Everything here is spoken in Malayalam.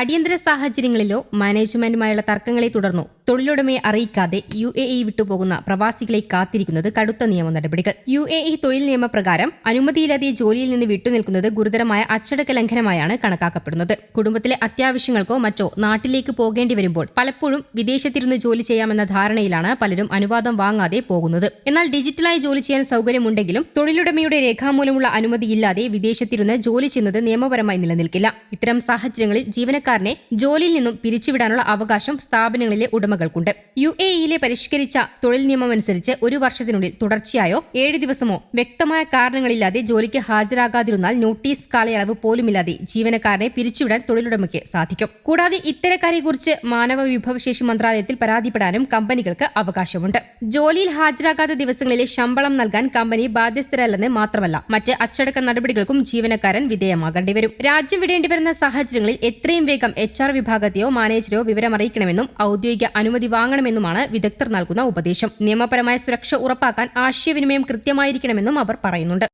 അടിയന്തര സാഹചര്യങ്ങളിലോ മാനേജ്മെന്റുമായുള്ള തർക്കങ്ങളെ തുടർന്നോ തൊഴിലുടമയെ അറിയിക്കാതെ UAE വിട്ടുപോകുന്ന പ്രവാസികളെ കാത്തിരിക്കുന്നത് കടുത്ത നിയമ നടപടികൾ. UAE തൊഴിൽ നിയമപ്രകാരം അനുമതിയില്ലാതെ ജോലിയിൽ നിന്ന് വിട്ടുനിൽക്കുന്നത് ഗുരുതരമായ അച്ചടക്ക ലംഘനമായാണ് കണക്കാക്കപ്പെടുന്നത്. കുടുംബത്തിലെ അത്യാവശ്യങ്ങൾക്കോ മറ്റോ നാട്ടിലേക്ക് പോകേണ്ടി വരുമ്പോൾ പലപ്പോഴും വിദേശത്തിരുന്ന് ജോലി ചെയ്യാമെന്ന ധാരണയിലാണ് പലരും അനുവാദം വാങ്ങാതെ പോകുന്നത്. എന്നാൽ ഡിജിറ്റലായി ജോലി ചെയ്യാൻ സൗകര്യമുണ്ടെങ്കിലും തൊഴിലുടമയുടെ രേഖാമൂലമുള്ള അനുമതിയില്ലാതെ വിദേശത്തിരുന്ന് ജോലി ചെയ്യുന്നത് നിയമപരമായി നിലനിൽക്കില്ല. ഇത്തരം സാഹചര്യങ്ങളിൽ ജീവനക്കാരനെ ജോലിയിൽ നിന്നും പിരിച്ചുവിടാനുള്ള അവകാശം സ്ഥാപനങ്ങളിലെ ഉടമകൾക്കുണ്ട്. UAEയിലെ പരിഷ്കരിച്ച തൊഴിൽ നിയമമനുസരിച്ച് 1 വർഷത്തിനുള്ളിൽ തുടർച്ചയായോ 7 ദിവസമോ വ്യക്തമായ കാരണങ്ങളില്ലാതെ ജോലിക്ക് ഹാജരാകാതിരുന്നാൽ നോട്ടീസ് കാലയളവ് പോലുമില്ലാതെ ജീവനക്കാരനെ പിരിച്ചുവിടാൻ തൊഴിലുടമയ്ക്ക് സാധിക്കും. കൂടാതെ ഇത്തരക്കാരെക്കുറിച്ച് മാനവ വിഭവശേഷി മന്ത്രാലയത്തിൽ പരാതിപ്പെടാനും കമ്പനികൾക്ക് അവകാശമുണ്ട്. ജോലിയിൽ ഹാജരാകാത്ത ദിവസങ്ങളിലെ ശമ്പളം നൽകാൻ കമ്പനി ബാധ്യസ്ഥരല്ലെന്ന് മാത്രമല്ല, മറ്റ് അച്ചടക്ക നടപടികൾക്കും ജീവനക്കാരൻ വിധേയമാകേണ്ടി വരും. രാജ്യം വിടേണ്ടി വരുന്ന സാഹചര്യങ്ങളിൽ എത്രയും വേഗം HR വിഭാഗത്തെയോ മാനേജരെയോ വിവരമറിയിക്കണമെന്നും ഔദ്യോഗിക അനുമതി വാങ്ങണമെന്നുമാണ് വിദഗ്ധർ നൽകുന്ന ഉപദേശം. നിയമപരമായ സുരക്ഷ ഉറപ്പാക്കാൻ ആശയവിനിമയം കൃത്യമായിരിക്കണമെന്നും അവർ പറയുന്നുണ്ട്.